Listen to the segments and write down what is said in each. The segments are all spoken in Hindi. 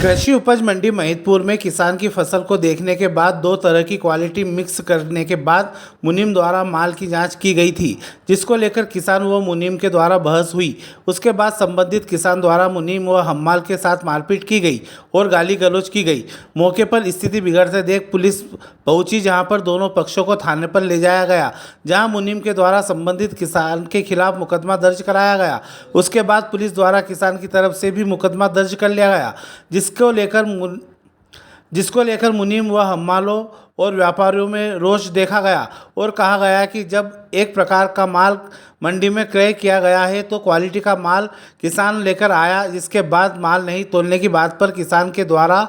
कृषि उपज मंडी महिदपुर में किसान की फसल को देखने के बाद दो तरह की क्वालिटी मिक्स करने के बाद मुनीम द्वारा माल की जांच की गई थी, जिसको लेकर किसान व मुनीम के द्वारा बहस हुई। उसके बाद संबंधित किसान द्वारा मुनीम व हम्माल के साथ मारपीट की गई और गाली गलौज की गई। मौके पर स्थिति बिगड़ते देख पुलिस पहुंची, जहां पर दोनों पक्षों को थाने पर ले जाया गया, जहां मुनीम के द्वारा संबंधित किसान के खिलाफ मुकदमा दर्ज कराया गया। उसके बाद पुलिस द्वारा किसान की तरफ से भी मुकदमा दर्ज कर लिया गया, जिसको लेकर मुनीम व हम्मालों और व्यापारियों में रोष देखा गया और कहा गया कि जब एक प्रकार का माल मंडी में क्रय किया गया है तो क्वालिटी का माल किसान लेकर आया, जिसके बाद माल नहीं तोलने की बात पर किसान के द्वारा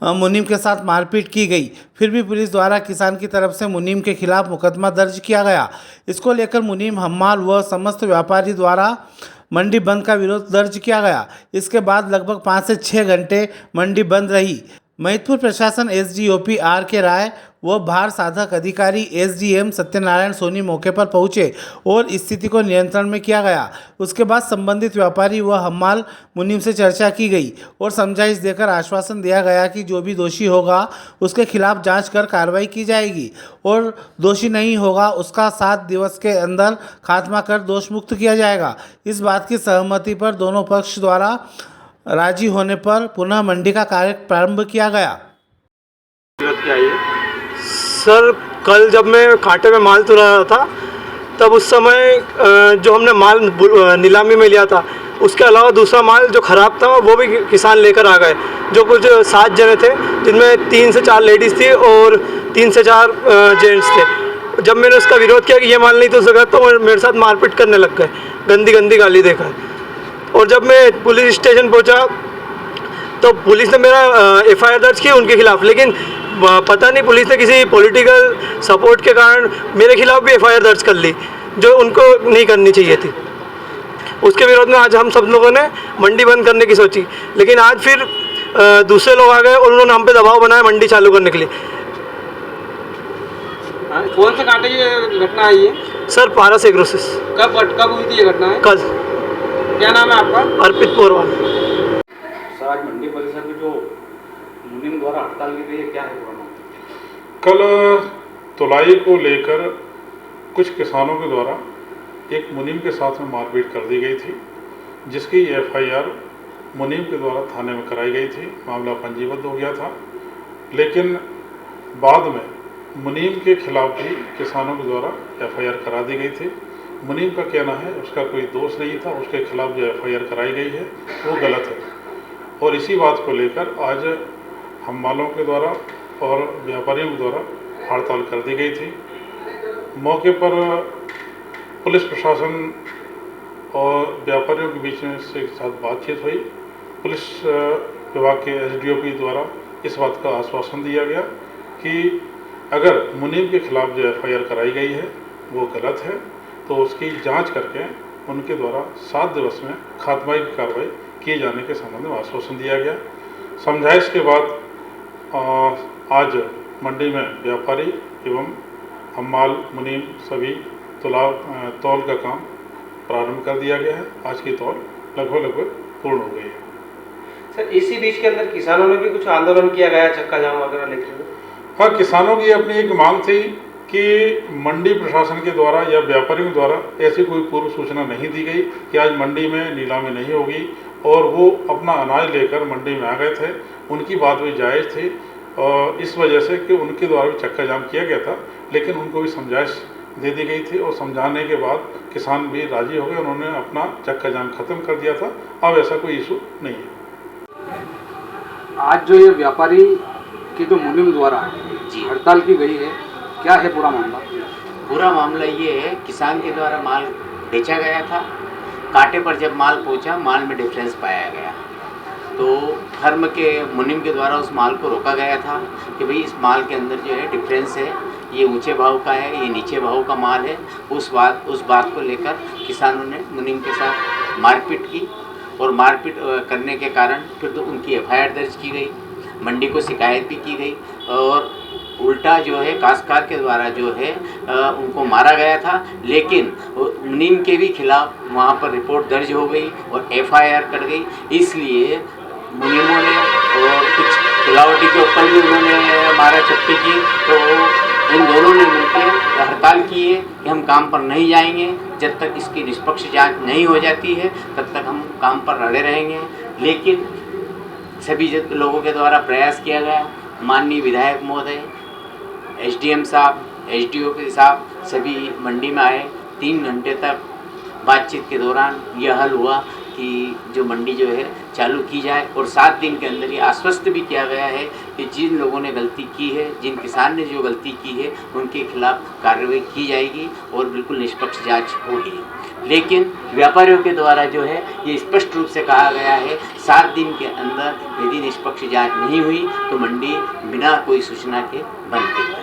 मुनीम के साथ मारपीट की गई। फिर भी पुलिस द्वारा किसान की तरफ से मुनीम के खिलाफ मुकदमा दर्ज किया गया। इसको लेकर मुनीम, हम्माल व समस्त व्यापारी द्वारा मंडी बंद का विरोध दर्ज किया गया। इसके बाद लगभग 5 से 6 घंटे मंडी बंद रही। महिदपुर प्रशासन एसडीओपी आर के राय व भार साधक अधिकारी एसडीएम सत्यनारायण सोनी मौके पर पहुंचे और स्थिति को नियंत्रण में किया गया। उसके बाद संबंधित व्यापारी व हम्माल मुनीम से चर्चा की गई और समझाइश देकर आश्वासन दिया गया कि जो भी दोषी होगा उसके खिलाफ जांच कर कार्रवाई की जाएगी और दोषी नहीं होगा उसका 7 दिवस के अंदर खात्मा कर दोष मुक्त किया जाएगा। इस बात की सहमति पर दोनों पक्ष द्वारा राजी होने पर पुनः मंडी का कार्य प्रारंभ किया गया। सर, कल जब मैं कांटे में माल तुला रहा था तब उस समय जो हमने माल नीलामी में लिया था उसके अलावा दूसरा माल जो ख़राब था वो भी किसान लेकर आ गए, जो कुछ 7 जने थे, जिनमें 3 से 4 लेडीज़ थी और 3 से 4 जेंट्स थे। जब मैंने उसका विरोध किया कि ये माल नहीं तो सका तो मेरे साथ मारपीट करने लग गए, गंदी गंदी गाली देकर। और जब मैं पुलिस स्टेशन पहुंचा तो पुलिस ने मेरा एफआईआर दर्ज की उनके खिलाफ, लेकिन पता नहीं पुलिस ने किसी पॉलिटिकल सपोर्ट के कारण मेरे खिलाफ भी एफआईआर दर्ज कर ली, जो उनको नहीं करनी चाहिए थी। उसके विरोध में आज हम सब लोगों ने मंडी बंद करने की सोची, लेकिन आज फिर दूसरे लोग आ गए और उन्होंने हम पे दबाव बनाया मंडी चालू करने के लिए। कौन से कांटे की घटना आई है सर? पारस एग्रोसिस। कब हुई थी ये घटना? है कल। क्या नाम है आपका? अर्पित पोरवाल। सर, आज मंडी परिसर में जो मुनीम द्वारा हड़ताल की गई है, क्या है पूरा मामला? कल तुलाई को लेकर कुछ किसानों के द्वारा एक मुनीम के साथ में मारपीट कर दी गई थी, जिसकी एफआईआर मुनीम के द्वारा थाने में कराई गई थी। मामला पंजीबद्ध हो गया था, लेकिन बाद में मुनीम के खिलाफ भी किसानों के द्वारा एफआईआर करा दी गई थी। मुनीम का कहना है उसका कोई दोष नहीं था, उसके खिलाफ जो एफआईआर कराई गई है वो गलत है। और इसी बात को लेकर आज हम्मालों के द्वारा और व्यापारियों के द्वारा हड़ताल कर दी गई थी। मौके पर पुलिस प्रशासन और व्यापारियों के बीच में से साथ बातचीत हुई। पुलिस विभाग के एसडीओपी द्वारा इस बात का आश्वासन दिया गया कि अगर मुनीम के खिलाफ जो एफआईआर कराई गई है वो गलत है तो उसकी जांच करके उनके द्वारा 7 दिवस में खात्मा की कार्रवाई किए जाने के संबंध में आश्वासन दिया गया। समझाइश के बाद आज मंडी में व्यापारी एवं हम्माल, मुनीम सभी तौल का काम प्रारंभ कर दिया गया है। आज की तौल लगभग पूर्ण हो गई है। सर, इसी बीच के अंदर किसानों ने भी कुछ आंदोलन किया गया, चक्का जाम वगैरह लेते हुए? हाँ, किसानों की अपनी एक मांग थी कि मंडी प्रशासन के द्वारा या व्यापारियों के द्वारा ऐसी कोई पूर्व सूचना नहीं दी गई कि आज मंडी में नीलामी नहीं होगी, और वो अपना अनाज लेकर मंडी में आ गए थे। उनकी बात भी जायज़ थी और इस वजह से कि उनके द्वारा भी चक्का जाम किया गया था, लेकिन उनको भी समझाइश दे दी गई थी और समझाने के बाद किसान भी राजी हो गए, उन्होंने अपना चक्का जाम खत्म कर दिया था। अब ऐसा कोई इशू नहीं है। आज जो ये व्यापारी की जो मुनीम द्वारा हड़ताल की गई है, क्या है पूरा मामला? पूरा मामला ये है, किसान के द्वारा माल बेचा गया था, कांटे पर जब माल पहुंचा माल में डिफरेंस पाया गया, तो फर्म के मुनीम के द्वारा उस माल को रोका गया था कि भाई इस माल के अंदर जो है डिफरेंस है, ये ऊंचे भाव का है, ये नीचे भाव का माल है। उस बात को लेकर किसानों ने मुनीम के साथ मारपीट की और मारपीट करने के कारण फिर तो उनकी एफआईआर दर्ज की गई, मंडी को शिकायत भी की गई और उल्टा जो है काश्तकार के द्वारा जो है उनको मारा गया था। लेकिन मुनीम के भी खिलाफ वहाँ पर रिपोर्ट दर्ज हो गई और एफआईआर कर गई। इसलिए मुनीमों ने और के ऊपर भी उन्होंने मारा चप्पी की। तो इन दोनों ने मिलकर हड़ताल की है कि हम काम पर नहीं जाएंगे, जब तक इसकी निष्पक्ष जांच नहीं हो जाती है तब तक हम काम पर अड़े रहेंगे। लेकिन सभी लोगों के द्वारा प्रयास किया गया, माननीय विधायक महोदय, एसडीएम साहब, एसडीओ साहब सभी मंडी में आए। 3 घंटे तक बातचीत के दौरान यह हल हुआ कि जो मंडी जो है चालू की जाए, और 7 दिन के अंदर ये आश्वस्त भी किया गया है कि जिन लोगों ने गलती की है, जिन किसान ने जो गलती की है, उनके खिलाफ कार्रवाई की जाएगी और बिल्कुल निष्पक्ष जांच होगी। लेकिन व्यापारियों के द्वारा जो है ये स्पष्ट रूप से कहा गया है 7 दिन के अंदर यदि निष्पक्ष जांच नहीं हुई तो मंडी बिना कोई सूचना के बंद की